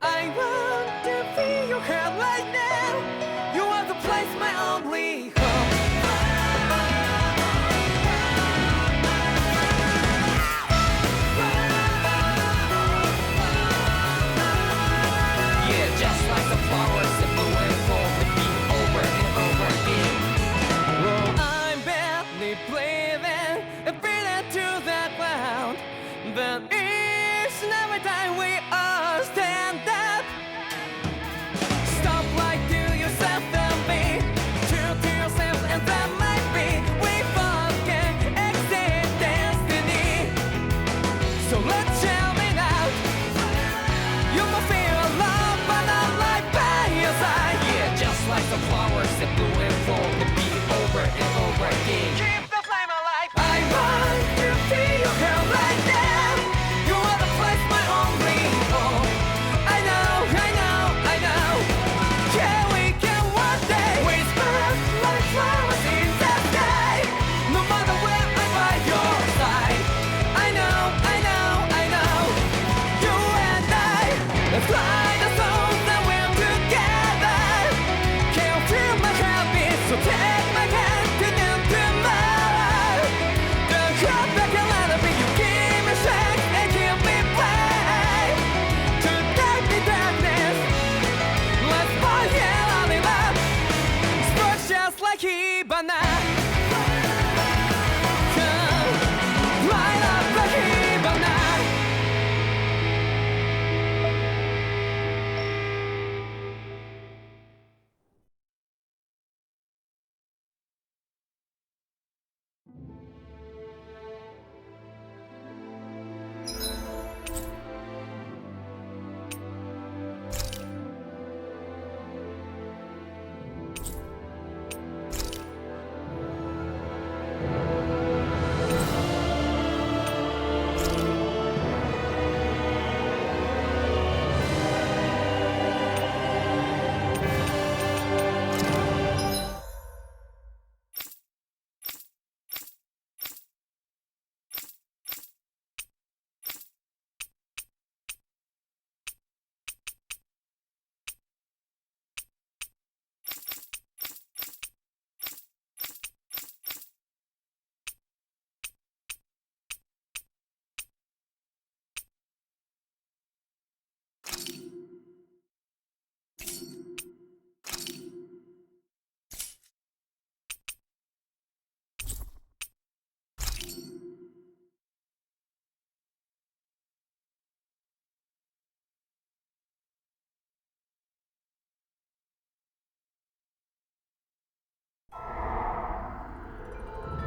I want to feel your heart right now. You are the place, my only home. Yeah, just like the flowers that bloom and fall, repeat over and over again. Oh, I'm badly breathing and breathing to that ground, but it's never time we all stand up. Stop like to yourself and be true to yourself, and that might be we forget exit destiny. So let's shout it out. You will feel love, but I'm right by your side. Yeah, just like the flowers that bloom and fall, repeat over and over again. Keep the flame alive. I want to feel your hair right now. You are the place, my only home. I know, I know, I know. Yeah, we can one day whisper like flowers in the sky. No matter where I'm by your side. I know, I know, I know. You and I, let's fly the souls that we're together. Can't feel my heartbeat, so take my hand to the tomorrow. Don't hold back and let it be. You give me strength and give me play. To take me darkness, let's fall here on the love. Sparks just like 𝚃𝚊𝚕𝚎. Come, light up like 𝚃𝚊𝚕𝚎.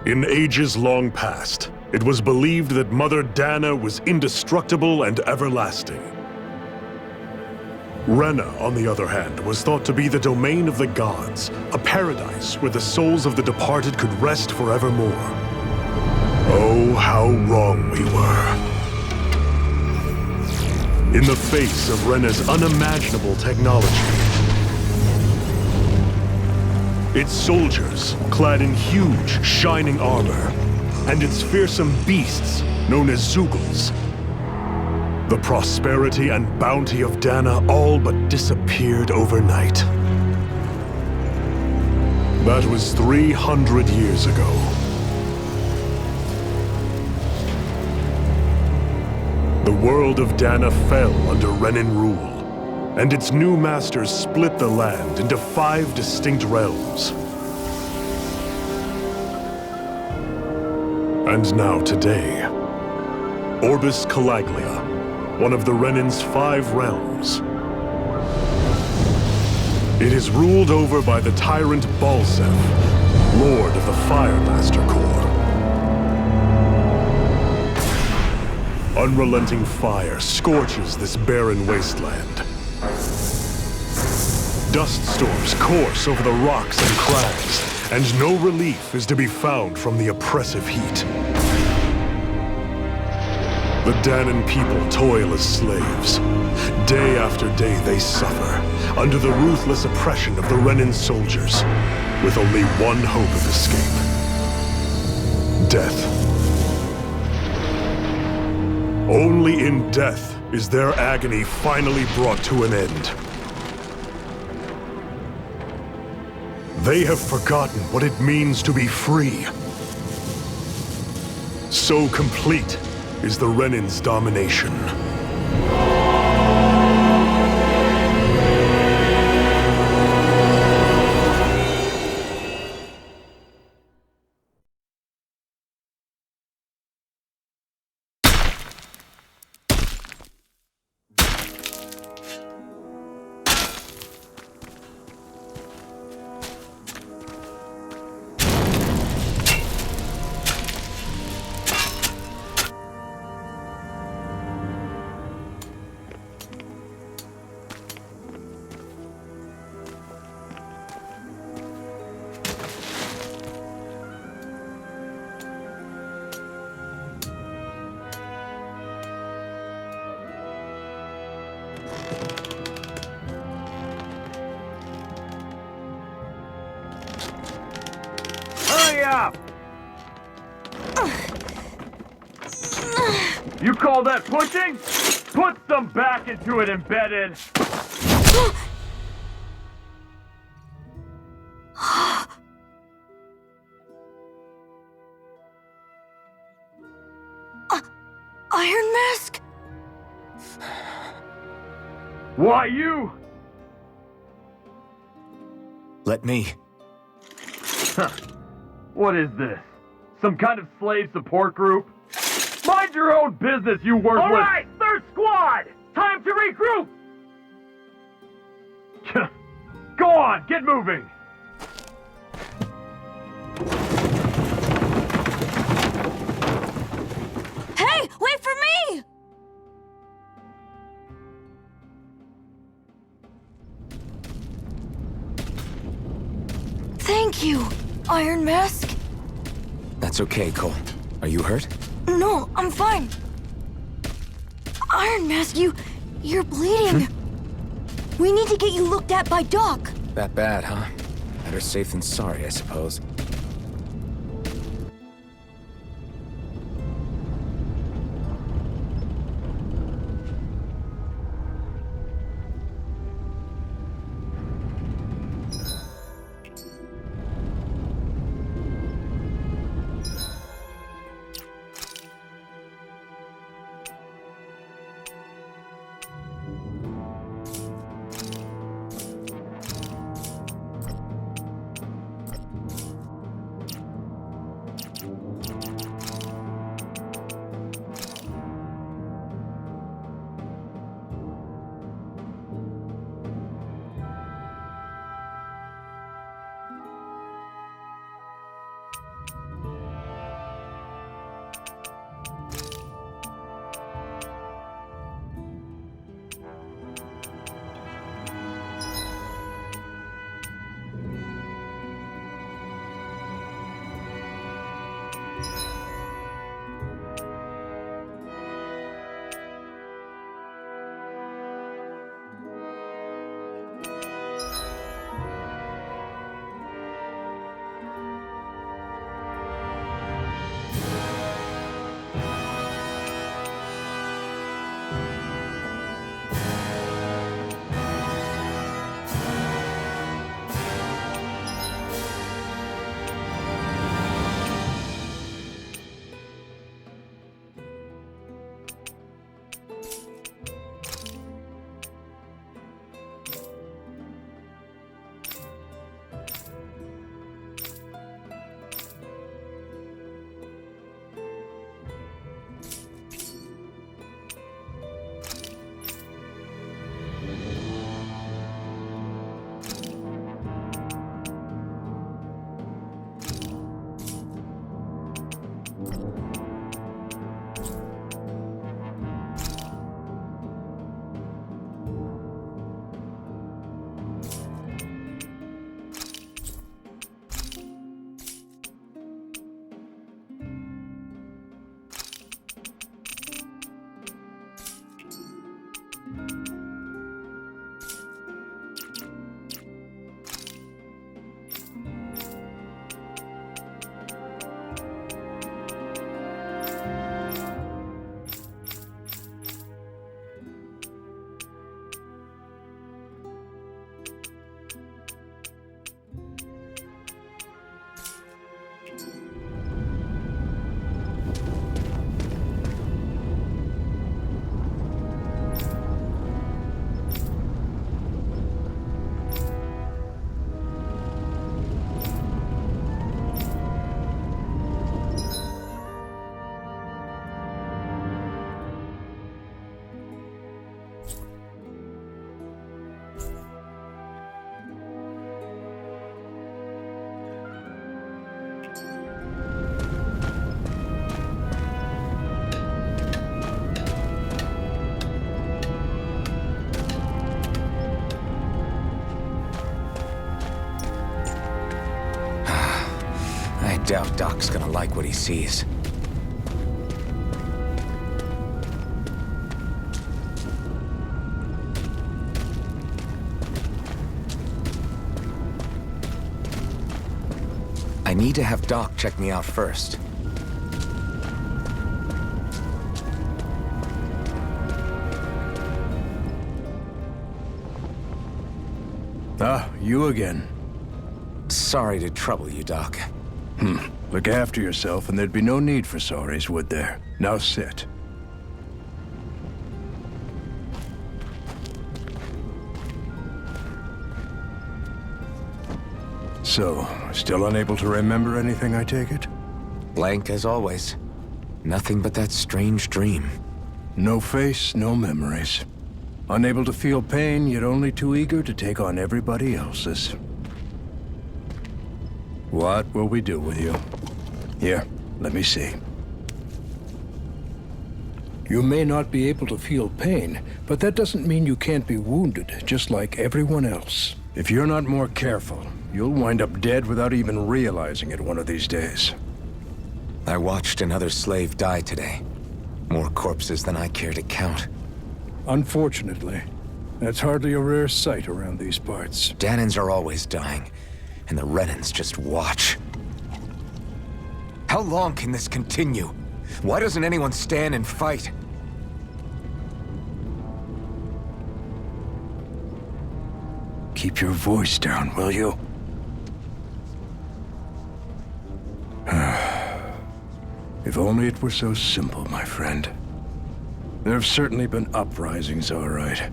In ages long past, it was believed that Mother Dana was indestructible and everlasting. Rena, on the other hand, was thought to be the domain of the gods, a paradise where the souls of the departed could rest forevermore. Oh, how wrong we were. In the face of Rena's unimaginable technology, its soldiers, clad in huge, shining armor, and its fearsome beasts, known as 𝚤𝚒𝚣s. The prosperity and bounty of Dana all but disappeared overnight. That was 300 years ago. The world of Dana fell under Renan rule, and its new masters split the land into 5 distinct realms. And now today, Orbis Calagia, one of the Renan's 5 realms. It is ruled over by the tyrant 𝚆𝚆𝚕𝚎𝚕, Lord of the Fire Master Corps. Unrelenting fire scorches this barren wasteland. Dust storms course over the rocks and crags, and no relief is to be found from the oppressive heat. The Danan people toil as slaves. Day after day they suffer, under the ruthless oppression of the Renan soldiers, with only one hope of escape: death. Only in death is their agony finally brought to an end. They have forgotten what it means to be free. So complete is the Renin's domination. You call that pushing? Put some back into it, embedded! Iron Mask? Why you? Let me. Huh. What is this? Some kind of slave support group? Mind your own business, you worthless— All right, third squad! Time to regroup! Go on, get moving! Hey, wait for me! Thank you, Iron Mask. That's okay, Cole. Are you hurt? No, I'm fine. Iron Mask, you're bleeding. We need to get you looked at by Doc. That bad, huh? Better safe than sorry, I suppose. doubt Doc's gonna like what he sees. I need to have Doc check me out first. Ah, you again. Sorry to trouble you, Doc. Look after yourself, and there'd be no need for sorries, would there? Now sit. So, still unable to remember anything, I take it? Blank as always. Nothing but that strange dream. No face, no memories. Unable to feel pain, yet only too eager to take on everybody else's. What will we do with you? Here, let me see. You may not be able to feel pain, but that doesn't mean you can't be wounded, just like everyone else. If you're not more careful, you'll wind up dead without even realizing it one of these days. I watched another slave die today. More corpses than I care to count. Unfortunately, that's hardly a rare sight around these parts. Danans are always dying, and the Renans just watch. How long can this continue? Why doesn't anyone stand and fight? Keep your voice down, will you? If only it were so simple, my friend. There have certainly been uprisings, all right.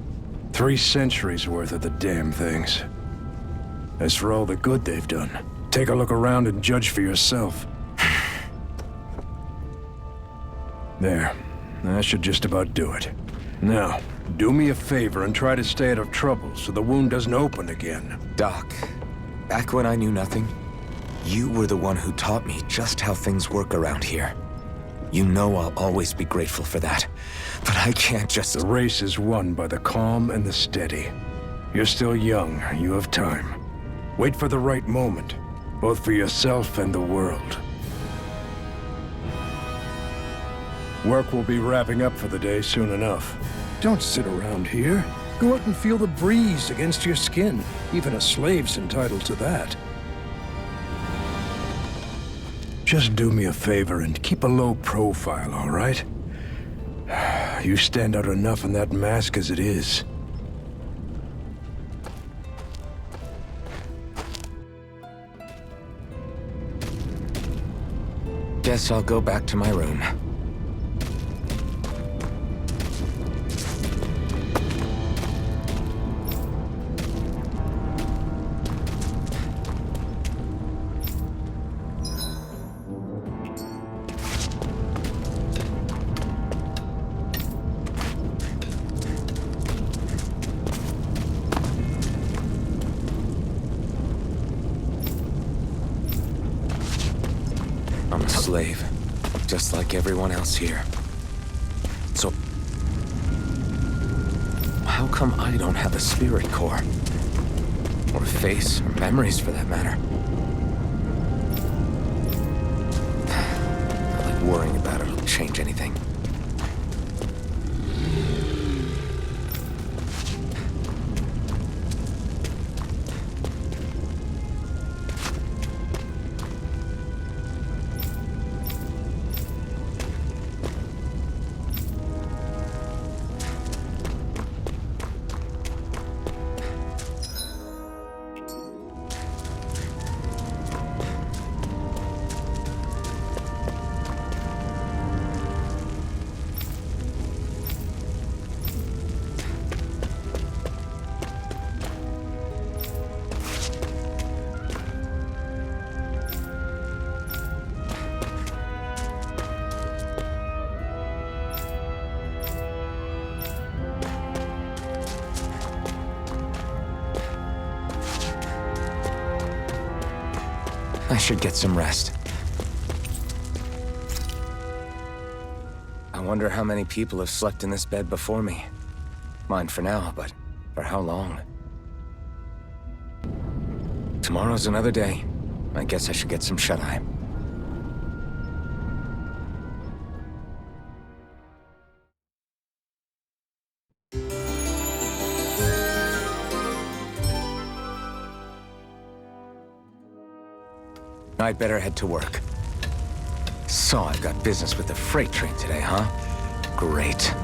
3 centuries worth of the damn things. As for all the good they've done, take a look around and judge for yourself. There. That should just about do it. Now, do me a favor and try to stay out of trouble so the wound doesn't open again. Doc, back when I knew nothing, you were the one who taught me just how things work around here. You know I'll always be grateful for that, but I can't just... The race is won by the calm and the steady. You're still young, you have time. Wait for the right moment, both for yourself and the world. Work will be wrapping up for the day soon enough. Don't sit around here. Go out and feel the breeze against your skin. Even a slave's entitled to that. Just do me a favor and keep a low profile, all right? You stand out enough in that mask as it is. Guess I'll go back to my room. I'm a slave, just like everyone else here. So, how come I don't have a spirit core? Or a face, or memories for that matter? Not like worrying about it will change anything. I should get some rest. I wonder how many people have slept in this bed before me. Mine for now, but for how long? Tomorrow's another day. I guess I should get some shut-eye. I'd better head to work. So I've got business with the freight train today, huh? Great.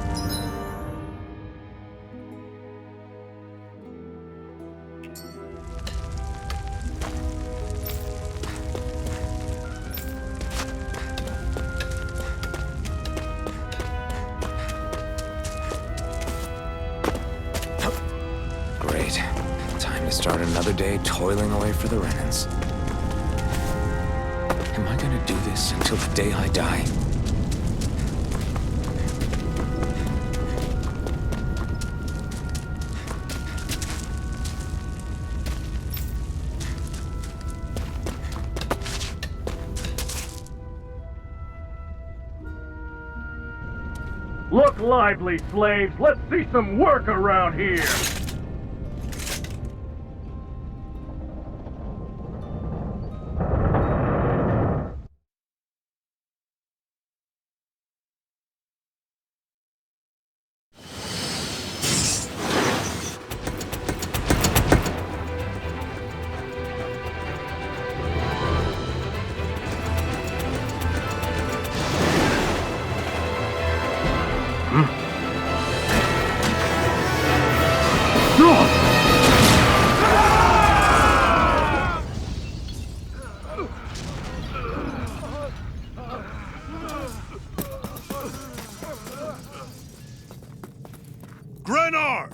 Great. Time to start another day toiling away for the Renans. Am I gonna do this until the day I die? Look lively, slaves! Let's see some work around here! Grenar!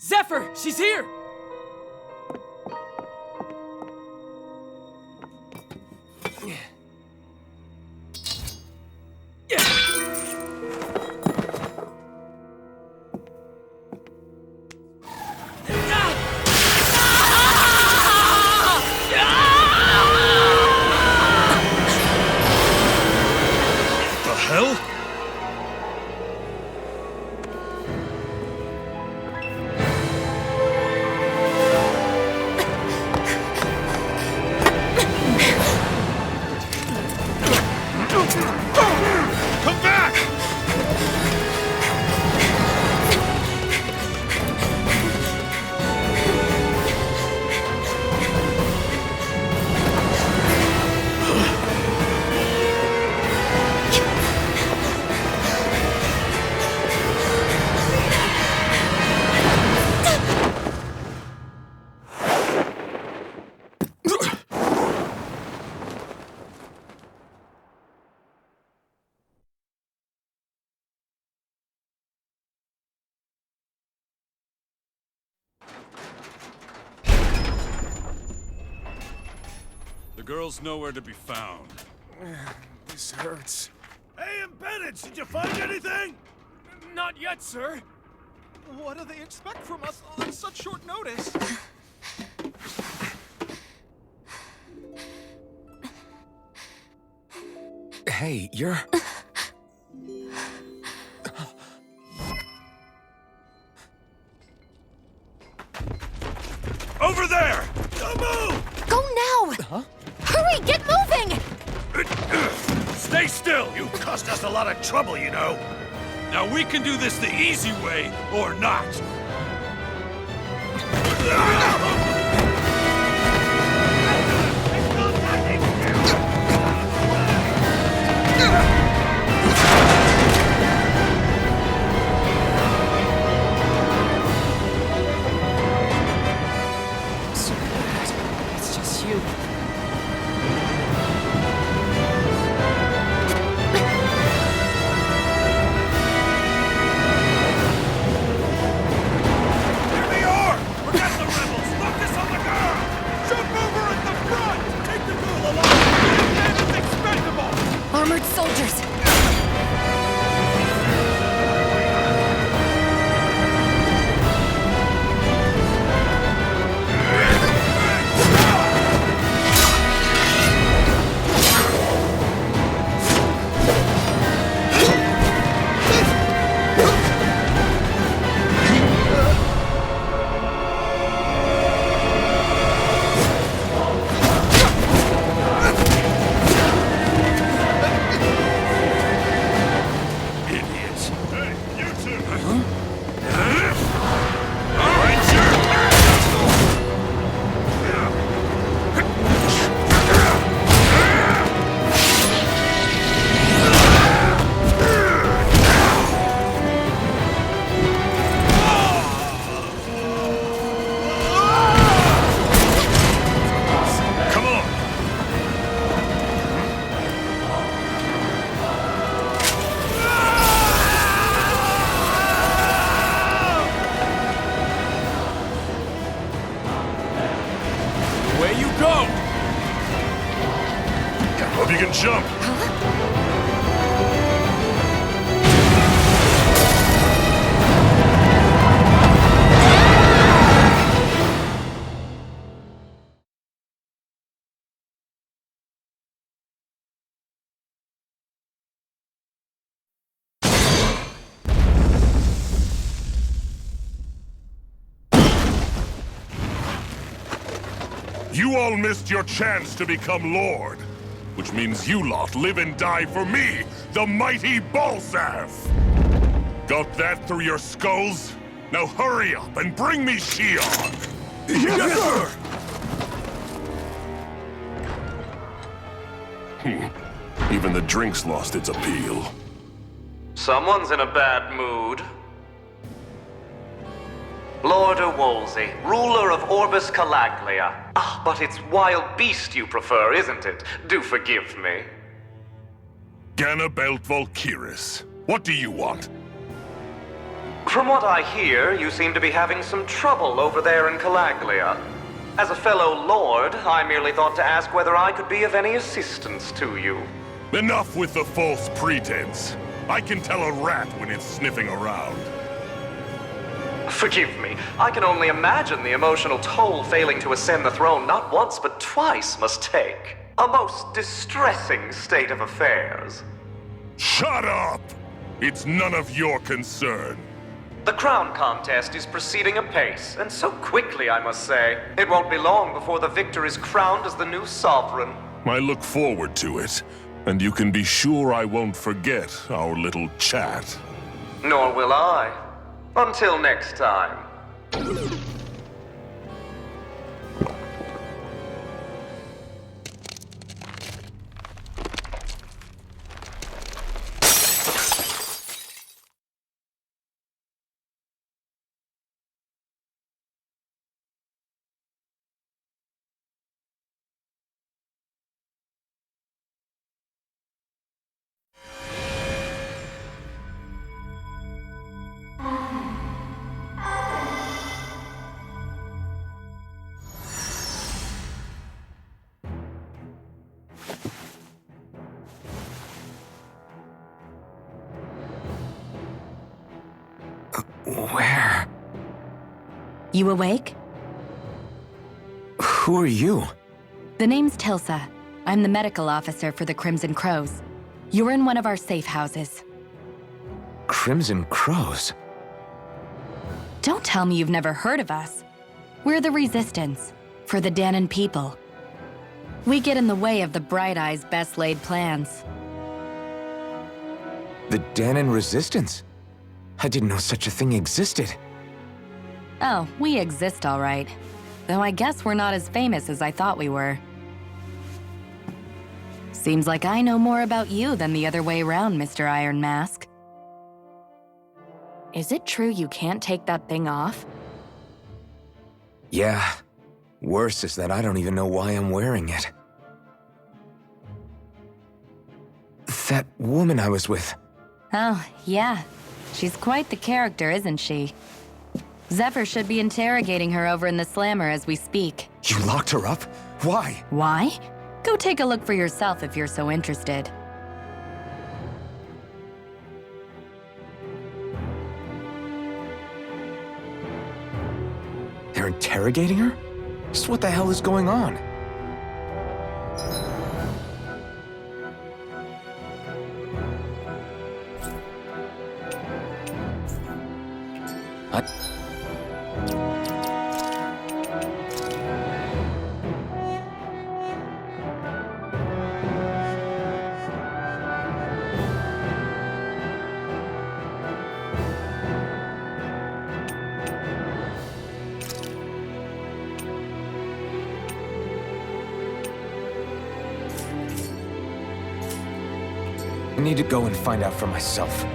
Zephyr, she's here! The hell? Come back! The girl's nowhere to be found. This hurts. Hey, embedded, did you find anything? Not yet, sir. What do they expect from us on such short notice? Hey, you're... Over there! Don't move! Go now! Huh? Hurry, get moving! Stay still! You caused us a lot of trouble, you know. Now we can do this the easy way, or not. It's just you. Jump! You all missed your chance to become Lord, which means you lot live and die for me, the mighty 𝚊𝚘𝚕𝚎! Got that through your skulls? Now hurry up and bring me Shionne! Yes, sir! Even the drink's lost its appeal. Someone's in a bad mood. Lord 𝚤𝚤𝚎, ruler of Orbis Calagia. Ah, but it's wild beast you prefer, isn't it? Do forgive me. 𝚃𝚊𝚕𝚊𝚐𝚕. What do you want? From what I hear, you seem to be having some trouble over there in Calagia. As a fellow lord, I merely thought to ask whether I could be of any assistance to you. Enough with the false pretense. I can tell a rat when it's sniffing around. Forgive me, I can only imagine the emotional toll failing to ascend the throne not once but twice must take. A most distressing state of affairs. Shut up! It's none of your concern. The crown contest is proceeding apace, and so quickly, I must say. It won't be long before the victor is crowned as the new sovereign. I look forward to it, and you can be sure I won't forget our little chat. Nor will I. Until next time. Where? You awake? Who are you? The name's 𝚃𝚐𝚗𝚗. I'm the medical officer for the Crimson Crows. You're in one of our safe houses. Crimson Crows? Don't tell me you've never heard of us. We're the Resistance, for the Dahnan people. We get in the way of the Bright Eye's best laid plans. The Dahnan Resistance? I didn't know such a thing existed. Oh, we exist all right. Though I guess we're not as famous as I thought we were. Seems like I know more about you than the other way around, Mr. Iron Mask. Is it true you can't take that thing off? Yeah. Worse is that I don't even know why I'm wearing it. That woman I was with. Oh, yeah. She's quite the character, isn't she? Zephyr should be interrogating her over in the Slammer as we speak. You locked her up? Why? Why? Go take a look for yourself if you're so interested. They're interrogating her? Just what the hell is going on? I need to go and find out for myself.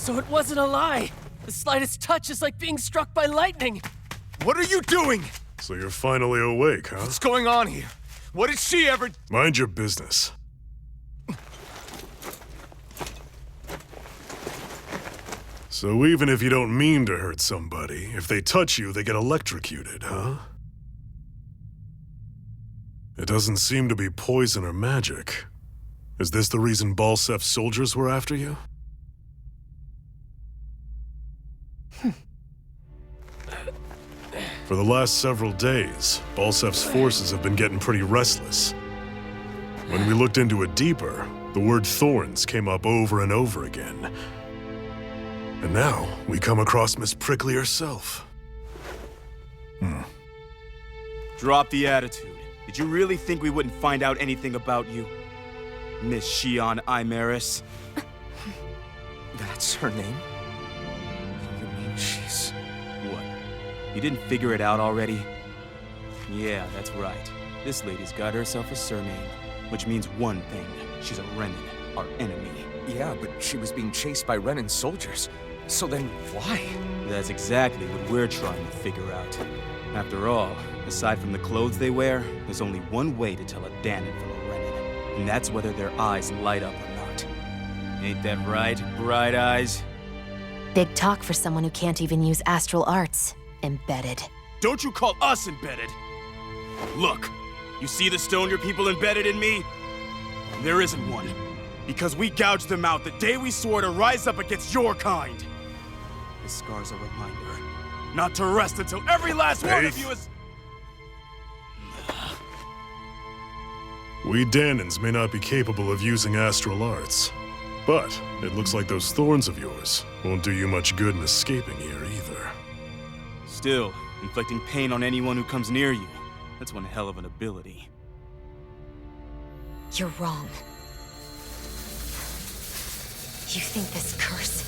So it wasn't a lie. The slightest touch is like being struck by lightning. What are you doing? So you're finally awake, huh? What's going on here? What did she ever... Mind your business. So even if you don't mean to hurt somebody, if they touch you, they get electrocuted, huh? It doesn't seem to be poison or magic. Is this the reason 𝚆𝚘𝚕𝚎𝚎's soldiers were after you? For the last several days, 𝚆𝚘𝚎's forces have been getting pretty restless. When we looked into it deeper, the word thorns came up over and over again. And now, we come across Miss Prickly herself. Drop the attitude. Did you really think we wouldn't find out anything about you? Miss Shionne Imaris? That's her name? You mean she's... What? You didn't figure it out already? Yeah, that's right. This lady's got herself a surname, which means one thing. She's a Renin, our enemy. Yeah, but she was being chased by Renin soldiers. So then, why? That's exactly what we're trying to figure out. After all, aside from the clothes they wear, there's only one way to tell a Danon from a Renin, and that's whether their eyes light up or not. Ain't that right, Bright Eyes? Big talk for someone who can't even use astral arts. Embedded. Don't you call us embedded! Look, you see the stone your people embedded in me? There isn't one. Because we gouged them out the day we swore to rise up against your kind. This scar's a reminder, not to rest until every last one of you is... We Danons may not be capable of using astral arts, but it looks like those thorns of yours won't do you much good in escaping here either. Still, inflicting pain on anyone who comes near you, that's one hell of an ability. You're wrong. You think this curse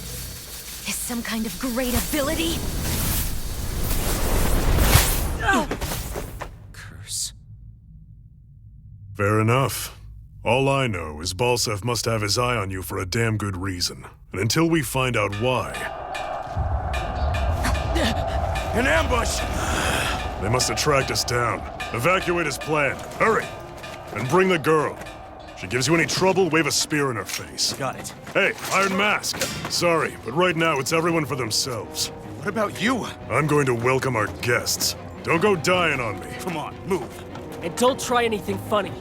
is some kind of great ability? Curse. Fair enough. All I know is 𝚆𝚘𝚎 must have his eye on you for a damn good reason. And until we find out why... An ambush! They must have tracked us down. Evacuate as planned. Hurry! And bring the girl. If she gives you any trouble, wave a spear in her face. Got it. Hey, Iron Mask. Sorry, but right now it's everyone for themselves. What about you? I'm going to welcome our guests. Don't go dying on me. Come on, move. And don't try anything funny.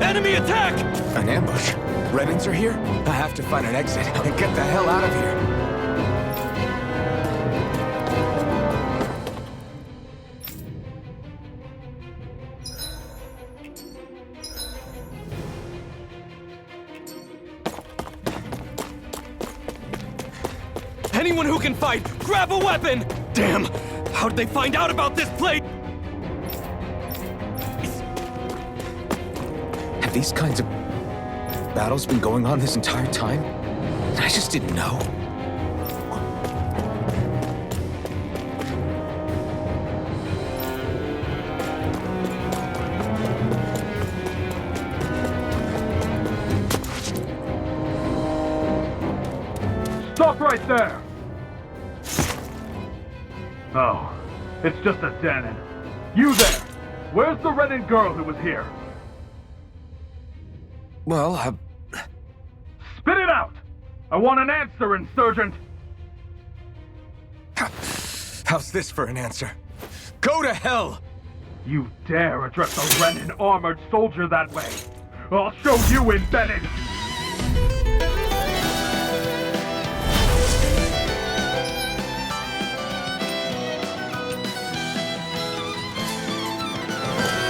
Enemy attack! An ambush? Renins are here? I have to find an exit and get the hell out of here. Anyone who can fight, grab a weapon! Damn! How'd they find out about this place? Have these kinds of battles been going on this entire time? I just didn't know. Stop right there! Oh, it's just a Danon. You there! Where's the Renin girl who was here? Well, Spit it out! I want an answer, insurgent! how's this for an answer? Go to hell! You dare address a Renin armored soldier that way? I'll show you embedded!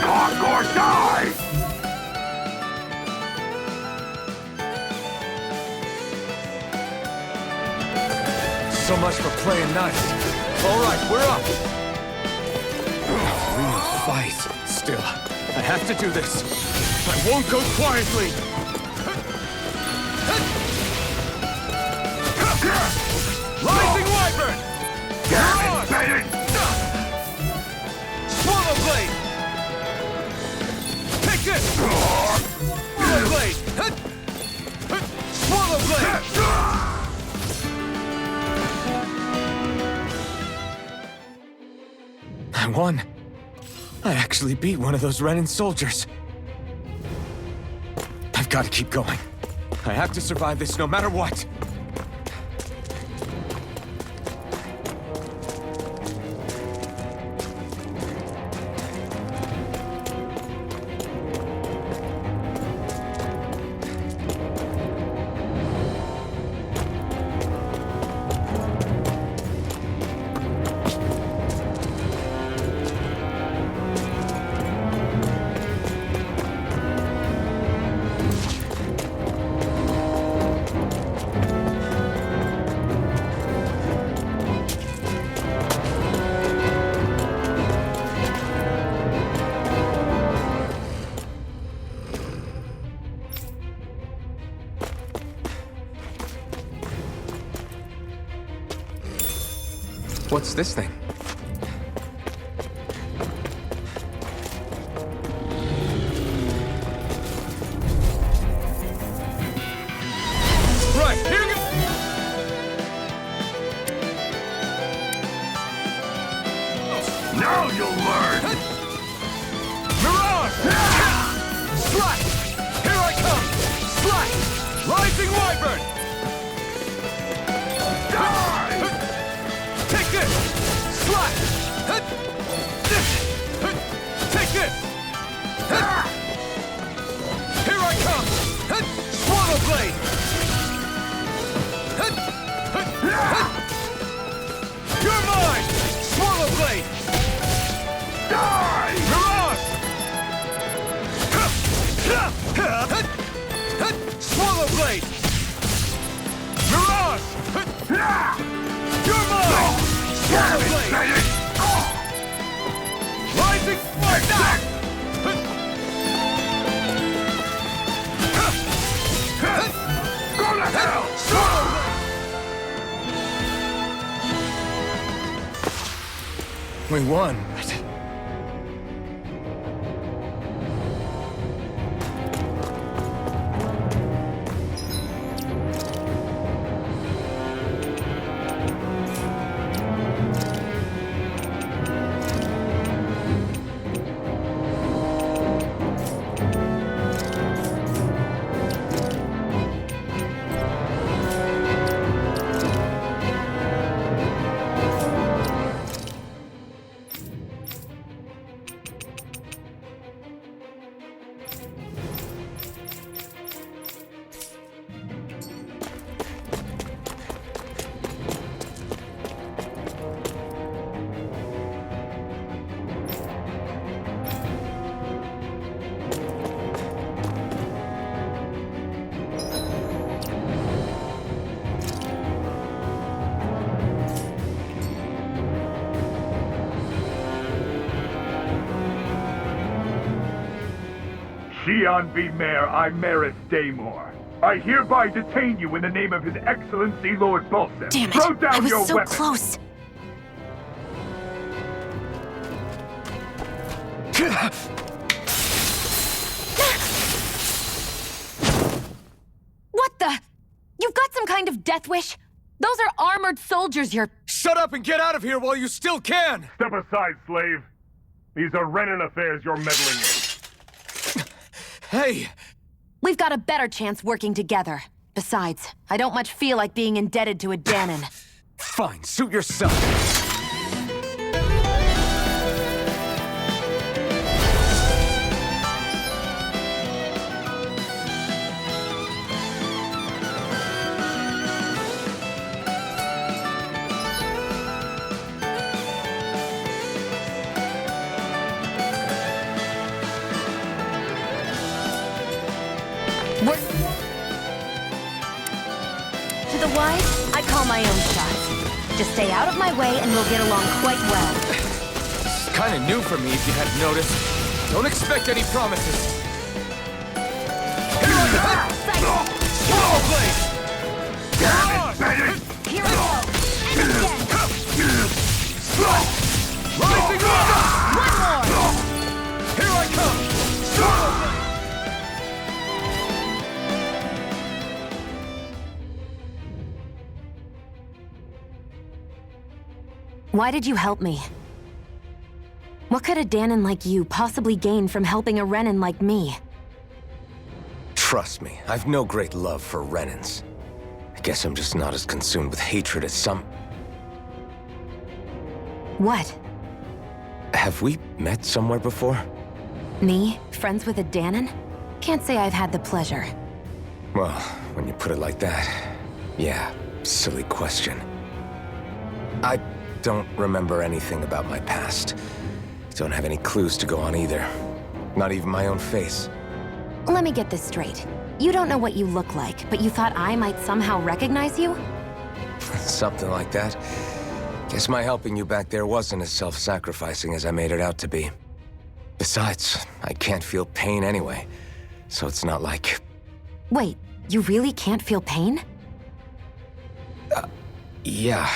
Talk or die! So much for playing nice. All right, we're up. Real fight. Still, I have to do this. I won't go quietly. Rising Wyvern! Embedded! Swallow Blade! Take this! Swallow Blade! Swallow Blade! I won. I actually beat one of those Renin soldiers. I've got to keep going. I have to survive this no matter what. What's this thing? Right, here we go! Now you'll learn! Mirage! Slash! Here I come! Slash! Rising Wyvern! Take this! Slash! Take this! Here I come! Swallow Blade! You're mine! Swallow Blade! Die! Mirage! Swallow Blade! Mirage! You're mine! Swallow Blade! Rising Fire! Go to hell! Swallow Blade! We won. Shionne v. Mayor Imaris Daymore. I hereby detain you in the name of His Excellency Lord Bolseth. Damn it! Throw down I was your so weapon. close. What the? You've got some kind of death wish? Those are armored soldiers you're— Shut up and get out of here while you still can! Step aside, slave. These are Renan affairs you're meddling in. Hey! We've got a better chance working together. Besides, I don't much feel like being indebted to a Danon. Fine, suit yourself. To the wise, I call my own shots. Just stay out of my way and we'll get along quite well. It's kinda new for me if you hadn't noticed. Don't expect any promises. Here I go! Whoa, Blade! Here we go! And again! Rising up! One more! Here I come! Why did you help me? What could a Danon like you possibly gain from helping a Renan like me? Trust me, I've no great love for Renans. I guess I'm just not as consumed with hatred as some... What? Have we met somewhere before? Me? Friends with a Danon? Can't say I've had the pleasure. Well, when you put it like that, yeah, silly question. I don't remember anything about my past. Don't have any clues to go on either. Not even my own face. Let me get this straight. You don't know what you look like, but you thought I might somehow recognize you? Something like that. Guess my helping you back there wasn't as self-sacrificing as I made it out to be. Besides, I can't feel pain anyway, so it's not like... Wait, you really can't feel pain? Yeah.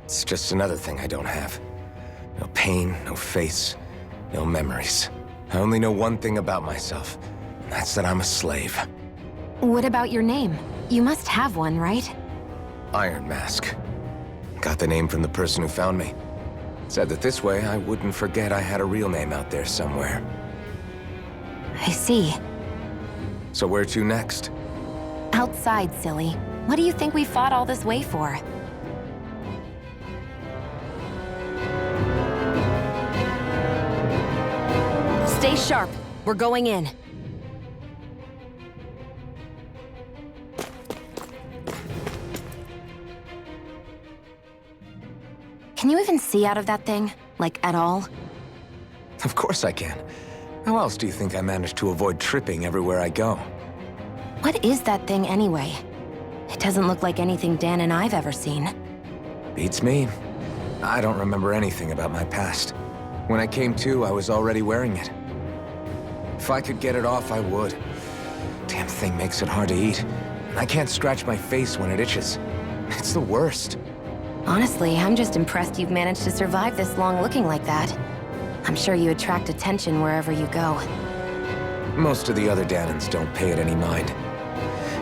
It's just another thing I don't have. No pain, no face, no memories. I only know one thing about myself, and that's that I'm a slave. What about your name? You must have one, right? Iron Mask. Got the name from the person who found me. Said that this way I wouldn't forget I had a real name out there somewhere. I see. So where to next? Outside, silly. What do you think we fought all this way for? Stay sharp. We're going in. Can you even see out of that thing? Like, at all? Of course I can. How else do you think I managed to avoid tripping everywhere I go? What is that thing anyway? It doesn't look like anything Dan and I've ever seen. Beats me. I don't remember anything about my past. When I came to, I was already wearing it. If I could get it off, I would. Damn thing makes it hard to eat. And I can't scratch my face when it itches. It's the worst. Honestly, I'm just impressed you've managed to survive this long looking like that. I'm sure you attract attention wherever you go. Most of the other Danons don't pay it any mind.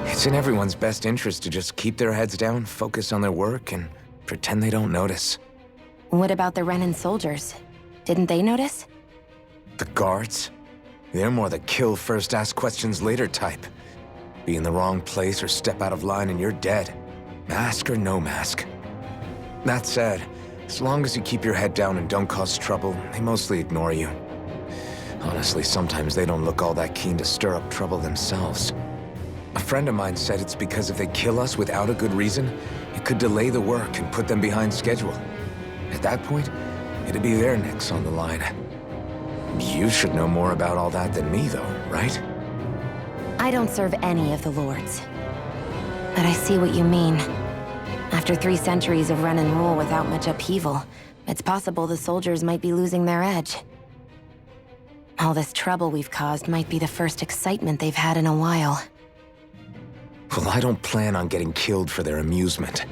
It's in everyone's best interest to just keep their heads down, focus on their work, and pretend they don't notice. What about the Renan soldiers? Didn't they notice? The guards? They're more the kill first, ask questions later type. Be in the wrong place or step out of line and you're dead. Mask or no mask. That said, as long as you keep your head down and don't cause trouble, they mostly ignore you. Honestly, sometimes they don't look all that keen to stir up trouble themselves. A friend of mine said it's because if they kill us without a good reason, it could delay the work and put them behind schedule. At that point, it'd be their necks on the line. You should know more about all that than me, though, right? I don't serve any of the lords. But I see what you mean. After 3 centuries of Renan rule without much upheaval, it's possible the soldiers might be losing their edge. All this trouble we've caused might be the first excitement they've had in a while. Well, I don't plan on getting killed for their amusement.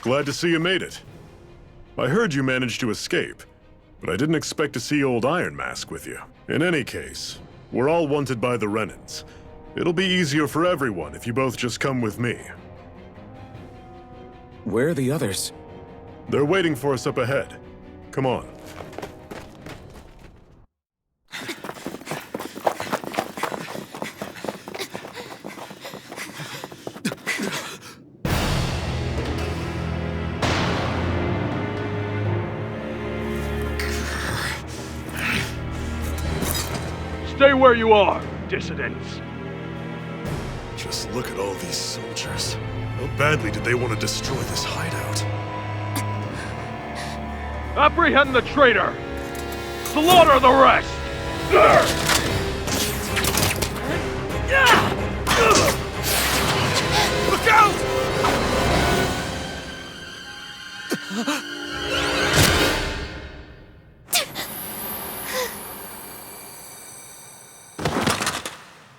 Glad to see you made it. I heard you managed to escape, but I didn't expect to see old Iron Mask with you. In any case, we're all wanted by the Renans. It'll be easier for everyone if you both just come with me. Where are the others? They're waiting for us up ahead. Come on. Stay where you are, dissidents. Just look at all these soldiers. How badly did they want to destroy this hideout? Apprehend the traitor! Slaughter the rest! Look out!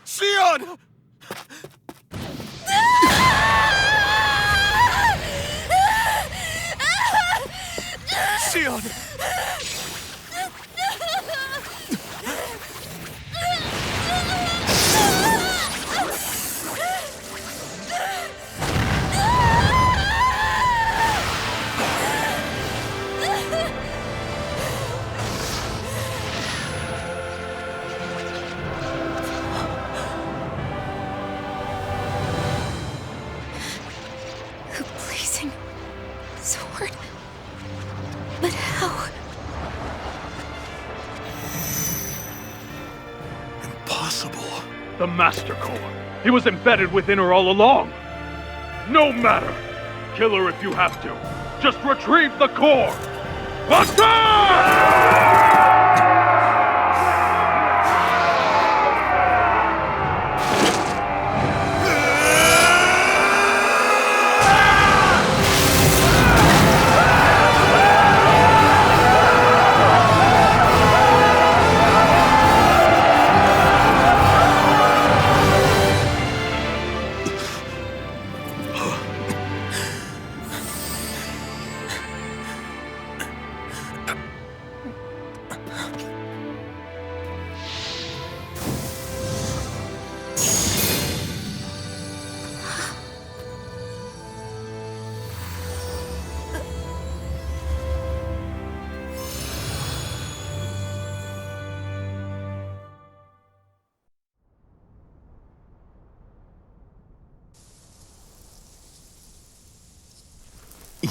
Shionne! Shionne! Blazing sword. But how? Impossible. The Master Core. He was embedded within her all along. No matter. Kill her if you have to. Just retrieve the core. Attack!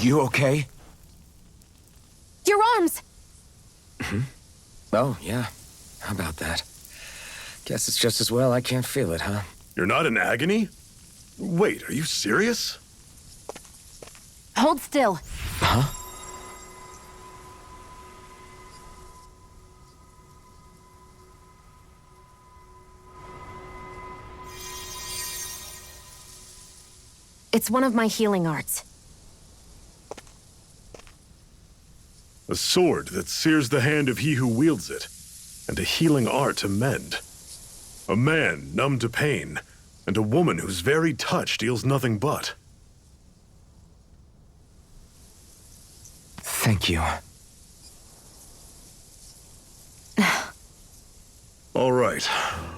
You okay? Your arms! Oh, yeah. How about that? Guess it's just as well I can't feel it, huh? You're not in agony? Wait, are you serious? Hold still. Huh? It's one of my healing arts. A sword that sears the hand of he who wields it, and a healing art to mend. A man numb to pain, and a woman whose very touch deals nothing but. Thank you. All right,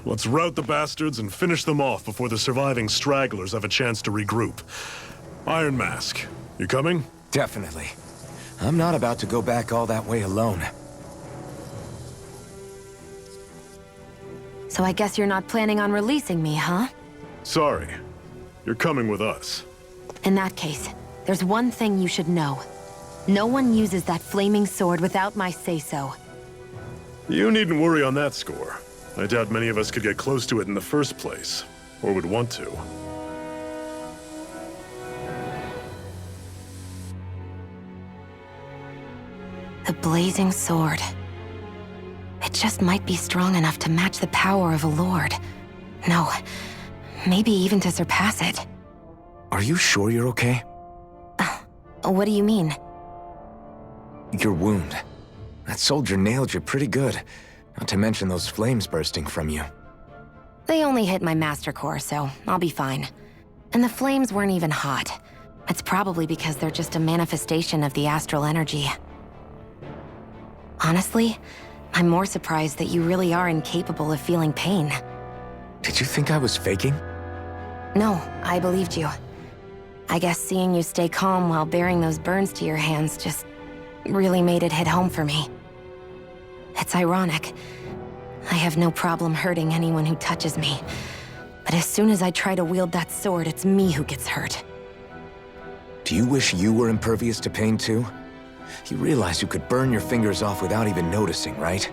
let's rout the bastards and finish them off before the surviving stragglers have a chance to regroup. Iron Mask, you coming? Definitely. I'm not about to go back all that way alone. So I guess you're not planning on releasing me, huh? Sorry. You're coming with us. In that case, there's one thing you should know. No one uses that flaming sword without my say-so. You needn't worry on that score. I doubt many of us could get close to it in the first place, or would want to. The blazing sword. It just might be strong enough to match the power of a lord. No, maybe even to surpass it. Are you sure you're okay? What do you mean? Your wound. That soldier nailed you pretty good. Not to mention those flames bursting from you. They only hit my master core, so I'll be fine. And the flames weren't even hot. It's probably because they're just a manifestation of the astral energy. Honestly, I'm more surprised that you really are incapable of feeling pain. Did you think I was faking? No, I believed you. I guess seeing you stay calm while bearing those burns to your hands just really made it hit home for me. It's ironic. I have no problem hurting anyone who touches me. But as soon as I try to wield that sword, it's me who gets hurt. Do you wish you were impervious to pain too? You realize you could burn your fingers off without even noticing, right?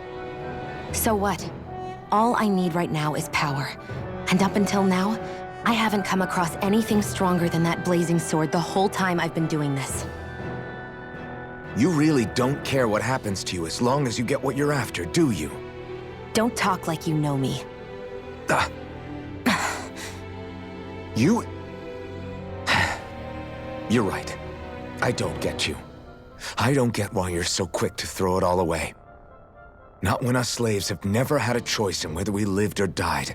So what? All I need right now is power. And up until now, I haven't come across anything stronger than that blazing sword the whole time I've been doing this. You really don't care what happens to you as long as you get what you're after, do you? Don't talk like you know me. You... You're right. I don't get you. I don't get why you're so quick to throw it all away. Not when us slaves have never had a choice in whether we lived or died.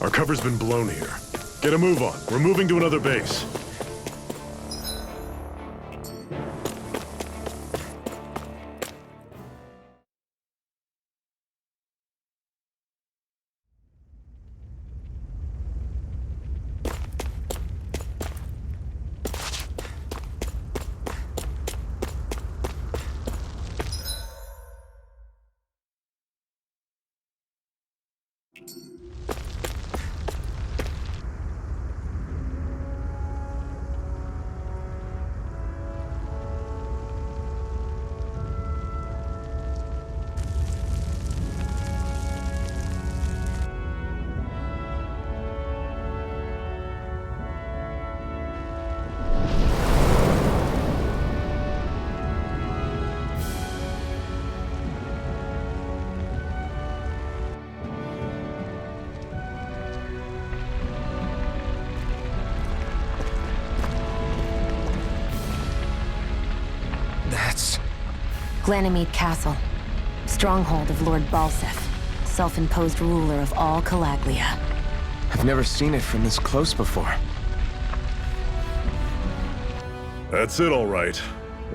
Our cover's been blown here. Get a move on. We're moving to another base. 𝚤𝚊𝚕𝚔𝚝 Castle, stronghold of Lord 𝚤𝚊𝚕𝚎𝚕, self-imposed ruler of all Calagia. I've never seen it from this close before. That's it, all right.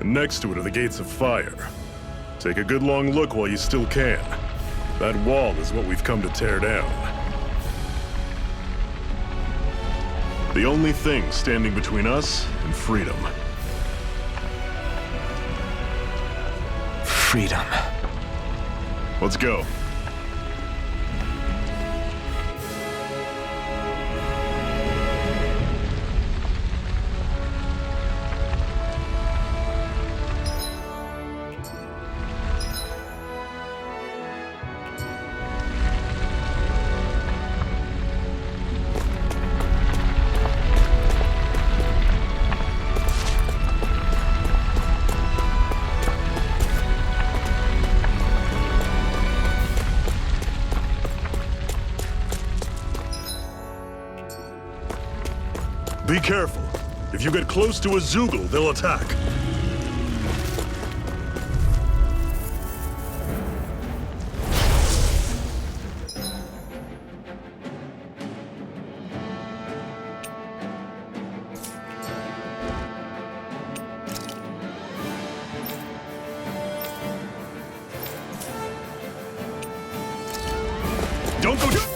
And next to it are the Gates of Fire. Take a good long look while you still can. That wall is what we've come to tear down. The only thing standing between us and freedom. Freedom. Let's go. Be careful. If you get close to a 𝚁𝚅𝚕𝚎, they'll attack. Don't go down!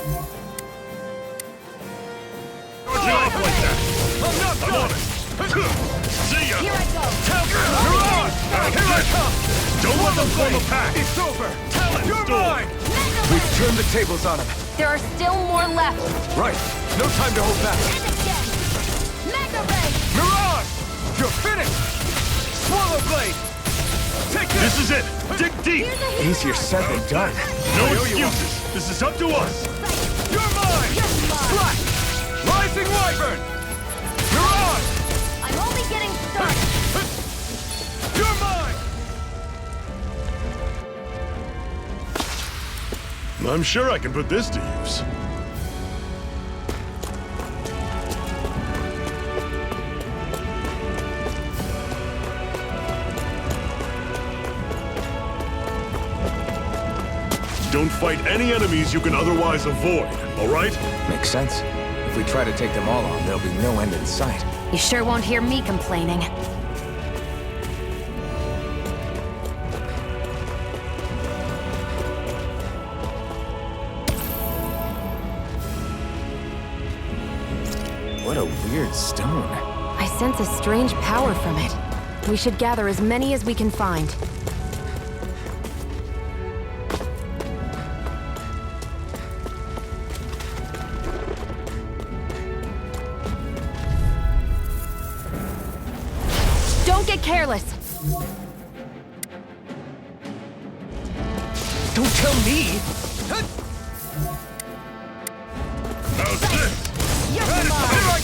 I'm on it! See ya! Here I go! Mirage! Here I come! Don't let them form a pack! It's over! Talon, You're mine! We've turned the tables on him. There are still more left. Right! No time to hold back! And again! Mega Ray! Mirage! You're finished! Swallow Blade! Take this! This is it! Dig deep! Easier said than done. No excuses! This is up to us! You're mine! Slash! Rising Wyvern! Mirage! I'm only getting started! You're mine! I'm sure I can put this to use. Don't fight any enemies you can otherwise avoid, all right? Makes sense. If we try to take them all on, there'll be no end in sight. You sure won't hear me complaining. What a weird stone. I sense a strange power from it. We should gather as many as we can find. Don't get careless! Don't tell me! How's this? Here I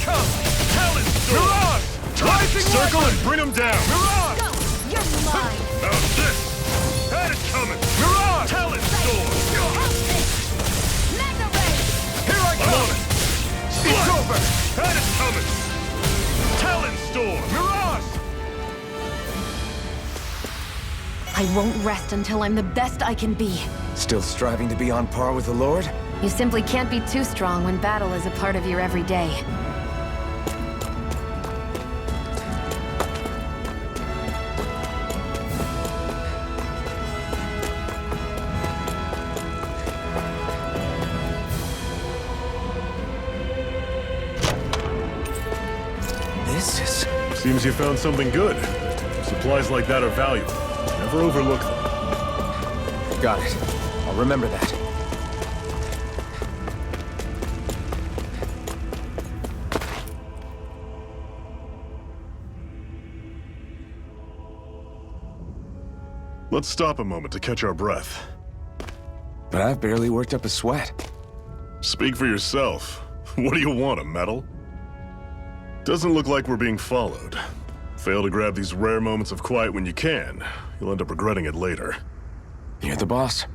come! Talon storm! Mirage! Rising Circle Wyvern! and bring them down! Mirage! Go! You're mine! How's this? Had it coming! Mirage! Talon storm! How's this? Mega Ray! Here I I'm come! on it! It's over! Had it coming! Talon storm! Mirage! I won't rest until I'm the best I can be. Still striving to be on par with the Lord? You simply can't be too strong when battle is a part of your everyday. This is... Seems you found something good. Supplies like that are valuable. Never overlook them. Got it. I'll remember that. Let's stop a moment to catch our breath. But I've barely worked up a sweat. Speak for yourself. What do you want, a medal? Doesn't look like we're being followed. Fail to grab these rare moments of quiet when you can. You'll end up regretting it later. You're the boss.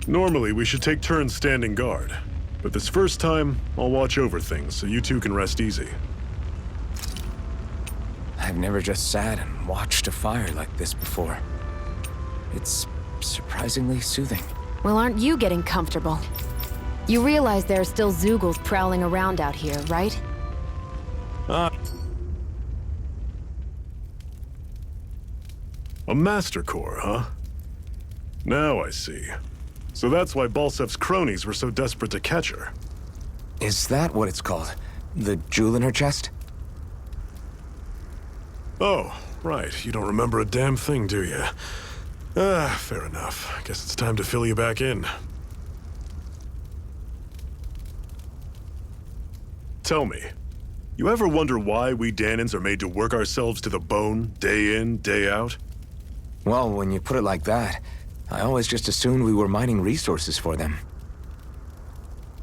Normally, we should take turns standing guard. But this first time, I'll watch over things so you two can rest easy. I've never just sat and watched a fire like this before. It's surprisingly soothing. Well, aren't you getting comfortable? You realize there are still 𝚤𝚒𝚘𝚐𝚐 prowling around out here, right? A Master Core, huh? Now I see. So that's why Balsef's cronies were so desperate to catch her. Is that what it's called? The jewel in her chest? Oh, right. You don't remember a damn thing, do you? Fair enough. Guess it's time to fill you back in. Tell me, you ever wonder why we Dahnans are made to work ourselves to the bone, day in, day out? Well, when you put it like that, I always just assumed we were mining resources for them.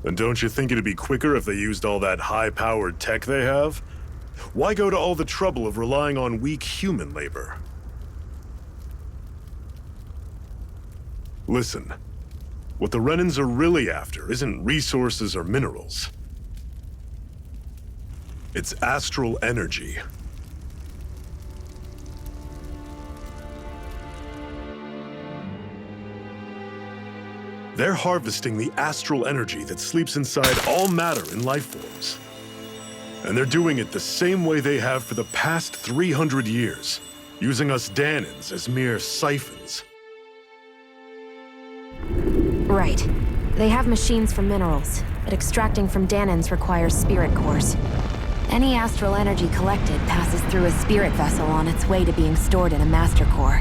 And don't you think it'd be quicker if they used all that high-powered tech they have? Why go to all the trouble of relying on weak human labor? Listen, what the Renans are really after isn't resources or minerals. It's astral energy. They're harvesting the astral energy that sleeps inside all matter in life forms. And they're doing it the same way they have for the past 300 years, using us Dahnans as mere siphons. Right. They have machines for minerals, but extracting from Dahnans requires spirit cores. Any astral energy collected passes through a spirit vessel on its way to being stored in a master core.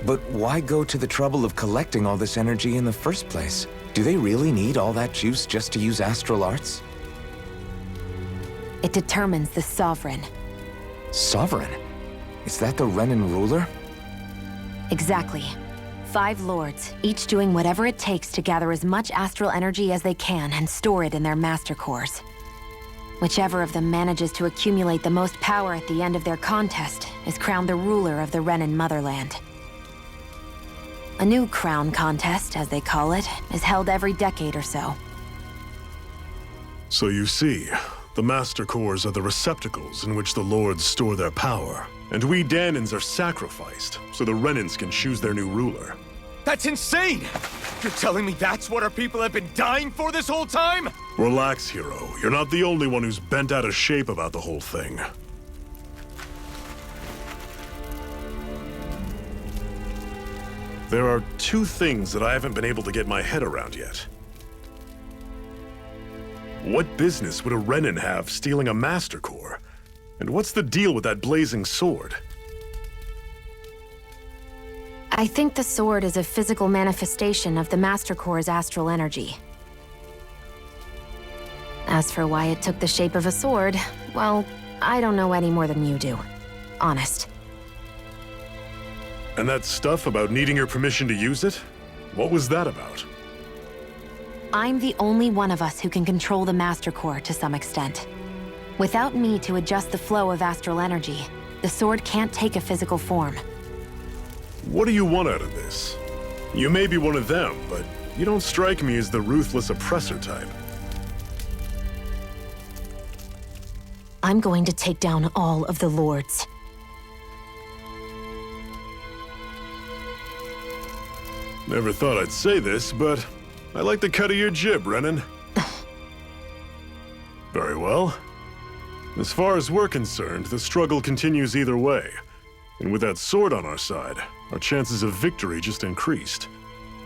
But why go to the trouble of collecting all this energy in the first place? Do they really need all that juice just to use astral arts? It determines the Sovereign. Sovereign? Is that the Renan ruler? Exactly. 5 lords, each doing whatever it takes to gather as much astral energy as they can and store it in their master cores. Whichever of them manages to accumulate the most power at the end of their contest is crowned the ruler of the Renan motherland. A new crown contest, as they call it, is held every decade or so. So you see, the Master Cores are the receptacles in which the Lords store their power. And we Dahnans are sacrificed, so the Renans can choose their new ruler. That's insane! You're telling me that's what our people have been dying for this whole time? Relax, hero. You're not the only one who's bent out of shape about the whole thing. There are 2 things that I haven't been able to get my head around yet. What business would a Renan have stealing a Master Core? And what's the deal with that blazing sword? I think the sword is a physical manifestation of the Master Core's astral energy. As for why it took the shape of a sword, well, I don't know any more than you do. Honest. And that stuff about needing your permission to use it? What was that about? I'm the only one of us who can control the Master Core to some extent. Without me to adjust the flow of astral energy, the sword can't take a physical form. What do you want out of this? You may be one of them, but you don't strike me as the ruthless oppressor type. I'm going to take down all of the lords. Never thought I'd say this, but I like the cut of your jib, Renan. Very well. As far as we're concerned, the struggle continues either way. And with that sword on our side, our chances of victory just increased.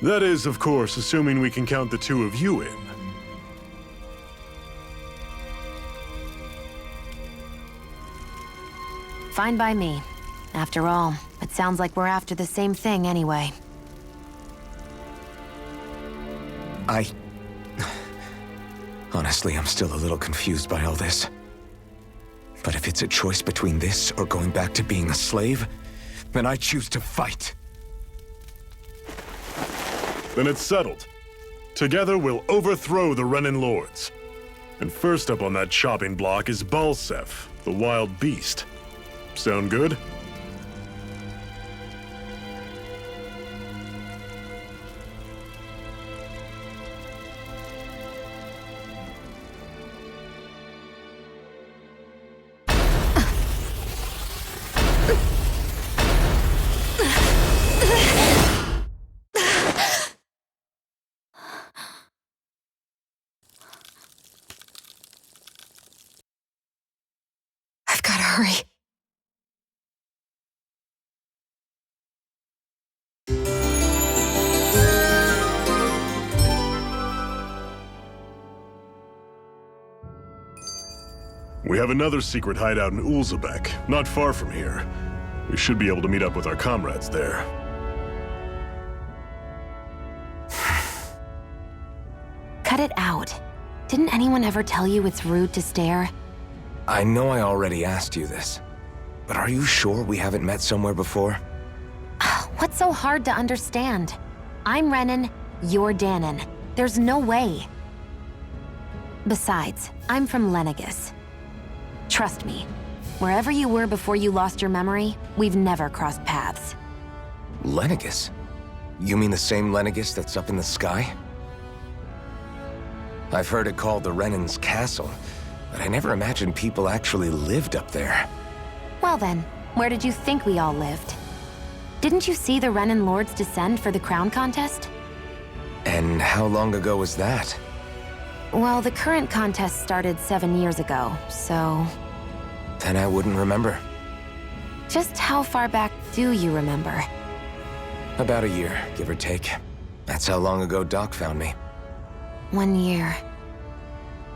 That is, of course, assuming we can count the 2 of you in. Fine by me. After all, it sounds like we're after the same thing anyway. Honestly, I'm still a little confused by all this. But if it's a choice between this or going back to being a slave, then I choose to fight. Then it's settled. Together we'll overthrow the Renin Lords. And first up on that chopping block is 𝚆𝚕𝚕𝚎, the wild beast. Sound good? I've gotta hurry. We have another secret hideout in 𝚤𝚤𝚕𝚎, not far from here. We should be able to meet up with our comrades there. Cut it out. Didn't anyone ever tell you it's rude to stare? I know I already asked you this, but are you sure we haven't met somewhere before? What's so hard to understand? I'm Renin, you're Dahnan. There's no way. Besides, I'm from Lenegis. Trust me, wherever you were before you lost your memory, we've never crossed paths. Lenegis? You mean the same Lenegis that's up in the sky? I've heard it called the Renin's Castle, but I never imagined people actually lived up there. Well then, where did you think we all lived? Didn't you see the Renin Lords descend for the crown contest? And how long ago was that? Well, the current contest started 7 years ago, so... Then I wouldn't remember. Just how far back do you remember? About a year, give or take. That's how long ago Doc found me. 1 year.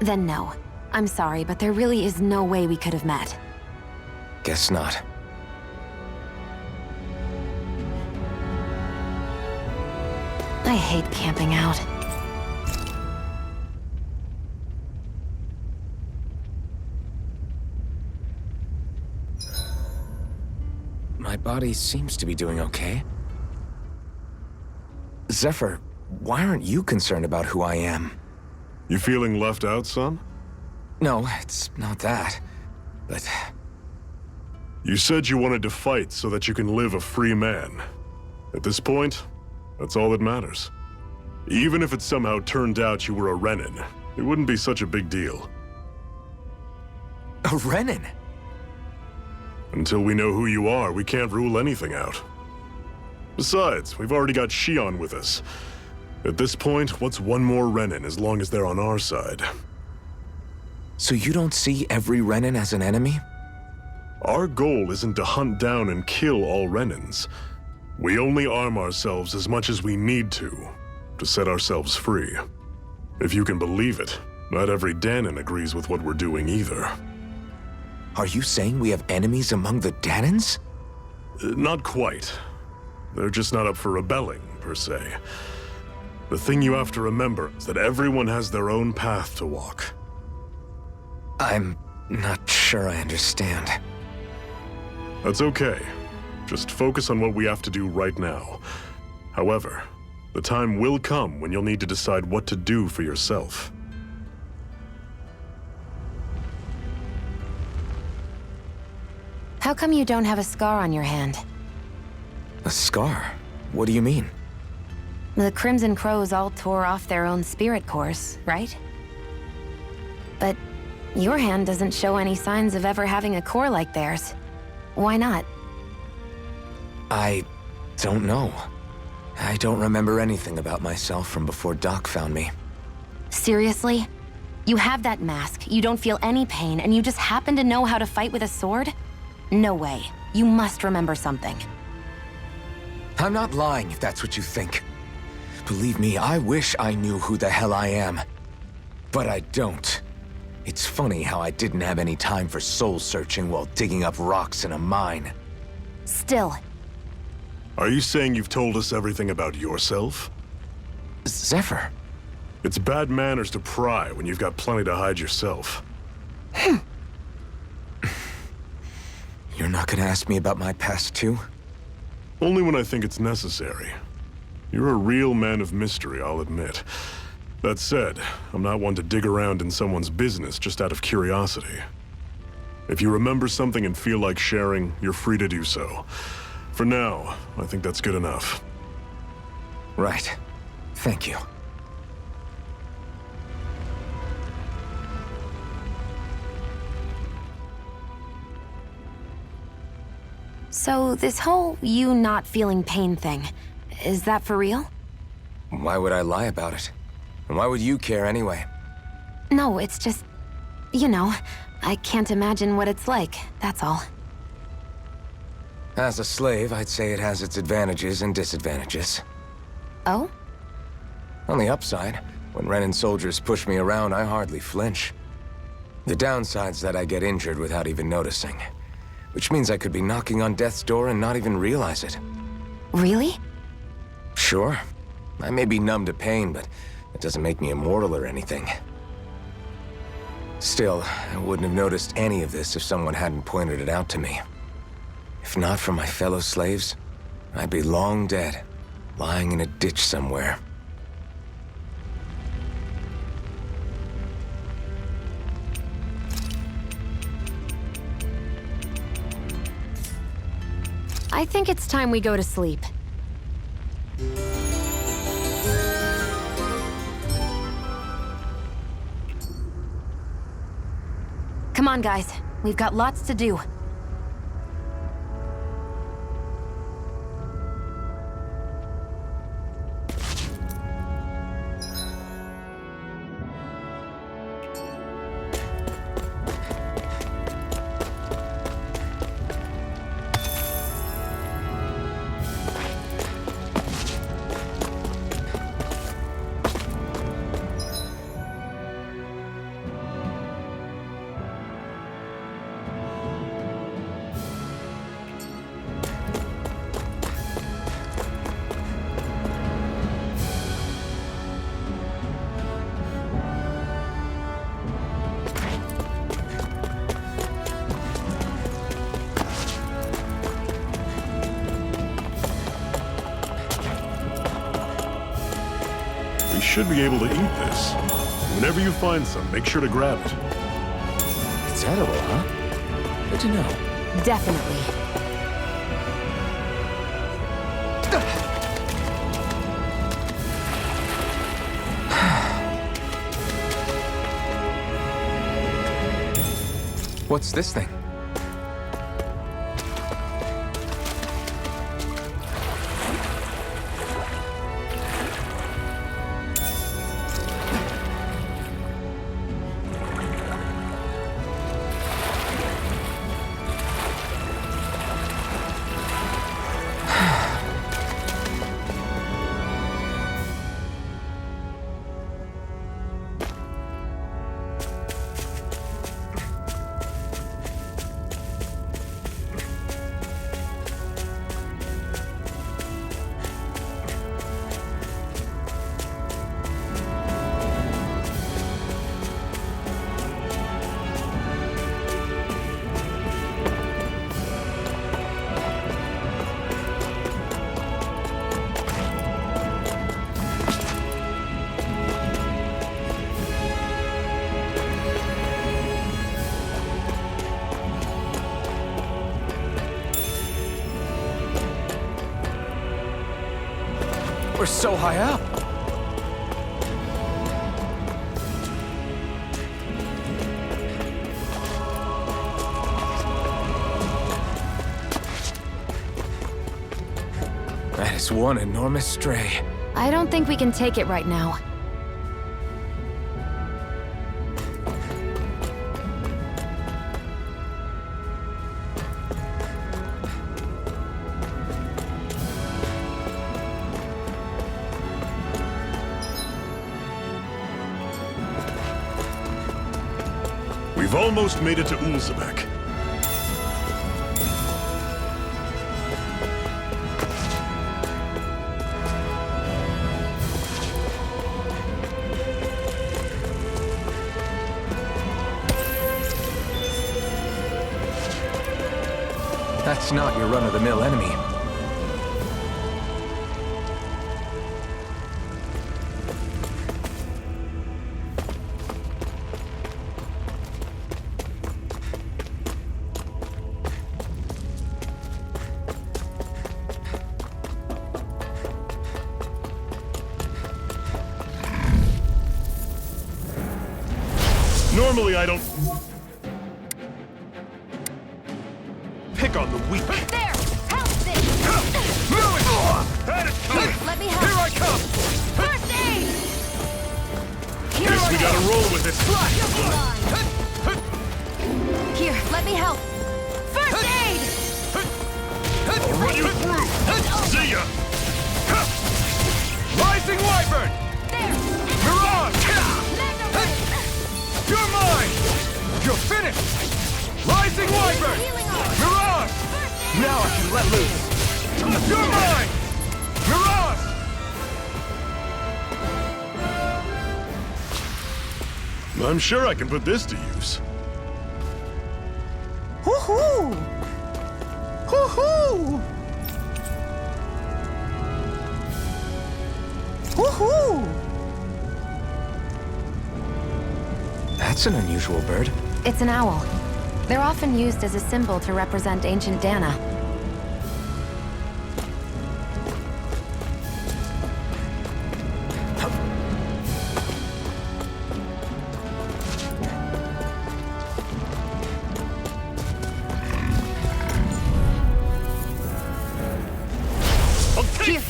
Then no. I'm sorry, but there really is no way we could have met. Guess not. I hate camping out. My body seems to be doing okay. Zephyr, why aren't you concerned about who I am? You feeling left out, son? No, it's not that. But... You said you wanted to fight so that you can live a free man. At this point, that's all that matters. Even if it somehow turned out you were a Renin, it wouldn't be such a big deal. A Renin? Until we know who you are, we can't rule anything out. Besides, we've already got Shionne with us. At this point, what's one more Renin as long as they're on our side? So you don't see every Renin as an enemy? Our goal isn't to hunt down and kill all Renins. We only arm ourselves as much as we need to set ourselves free. If you can believe it, not every Dahnan agrees with what we're doing either. Are you saying we have enemies among the Dahnans? Not quite. They're just not up for rebelling, per se. The thing you have to remember is that everyone has their own path to walk. I'm not sure I understand. That's okay. Just focus on what we have to do right now. However, the time will come when you'll need to decide what to do for yourself. How come you don't have a scar on your hand? A scar? What do you mean? The Crimson Crows all tore off their own spirit cores, right? But your hand doesn't show any signs of ever having a core like theirs. Why not? I don't know. I don't remember anything about myself from before Doc found me. Seriously? You have that mask, you don't feel any pain, and you just happen to know how to fight with a sword? No way. You must remember something. I'm not lying if that's what you think. Believe me, I wish I knew who the hell I am. But I don't. It's funny how I didn't have any time for soul-searching while digging up rocks in a mine. Still. Are you saying you've told us everything about yourself? Zephyr. It's bad manners to pry when you've got plenty to hide yourself. You're not gonna ask me about my past, too? Only when I think it's necessary. You're a real man of mystery, I'll admit. That said, I'm not one to dig around in someone's business just out of curiosity. If you remember something and feel like sharing, you're free to do so. For now, I think that's good enough. Right. Thank you. So, this whole you not feeling pain thing, is that for real? Why would I lie about it? And why would you care anyway? No, it's just... you know, I can't imagine what it's like, that's all. As a slave, I'd say it has its advantages and disadvantages. Oh? On the upside, when Renan soldiers push me around, I hardly flinch. The downside's that I get injured without even noticing. Which means I could be knocking on death's door and not even realize it. Really? Sure. I may be numb to pain, but it doesn't make me immortal or anything. Still, I wouldn't have noticed any of this if someone hadn't pointed it out to me. If not for my fellow slaves, I'd be long dead, lying in a ditch somewhere. I think it's time we go to sleep. Come on, guys. We've got lots to do. Should be able to eat this. Whenever you find some, make sure to grab it. It's edible, huh? Good to know. Definitely. What's this thing? We're so high up. That is one enormous stray. I don't think we can take it right now. almost made it to 𝚆𝚅𝚕𝚎𝚜. That's not your run-of-the-mill enemy. Normally I don't pick on the weak. There! Help this! Move it! Let me help! Here I come! First aid! Guess we gotta roll with it. Here, let me help! First aid! I'll run you through. See ya. Rising Wyvern! There! Mirage! You're mine! You're finished! Rising Wyvern! Mirage! Now I can let loose. You're mine! Mirage! I'm sure I can put this to use. Hoo-hoo! Hoo-hoo! Hoo-hoo! That's an unusual bird. It's an owl. They're often used as a symbol to represent ancient Dana. Here.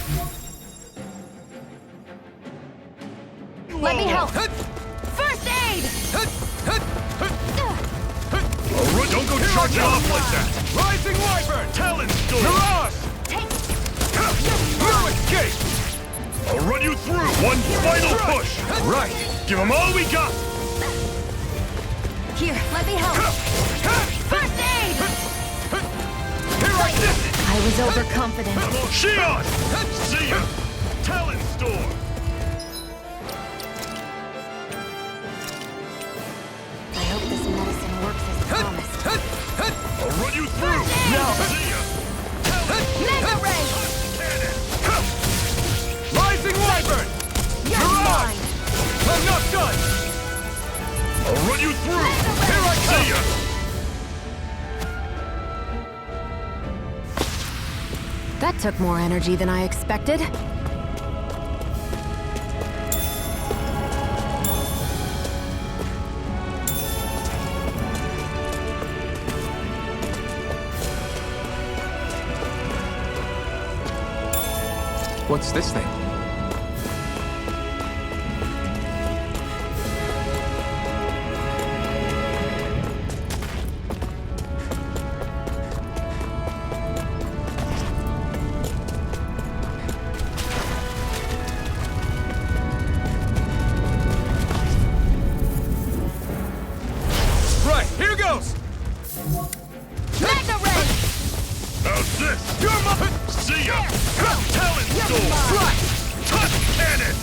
Let me help! First aid! Alright, don't go charging off like that. Rising Wyvern! Talon's door. Mirage! No escape! I'll run you through. One final push. Right. Give them all we got. Here, let me help! First aid! Here I sit! I was overconfident. Shionne! See ya. Talon's door. I hope this medicine works as promised. I'll run you through. Now. See ya. Mega Ray! Cannon. Rising Wyvern! You're mine! I'm not done! I'll run you through. Here I come! See ya. That took more energy than I expected. What's this thing? Right, here goes! Mega Ray! How's this? You're my... See ya. Talon's door. Right! Touch cannon.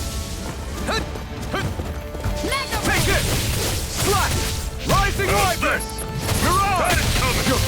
Mega Take Ray! it! Slash! Rising How's Wyvern! this? Mirage! Got it coming. You're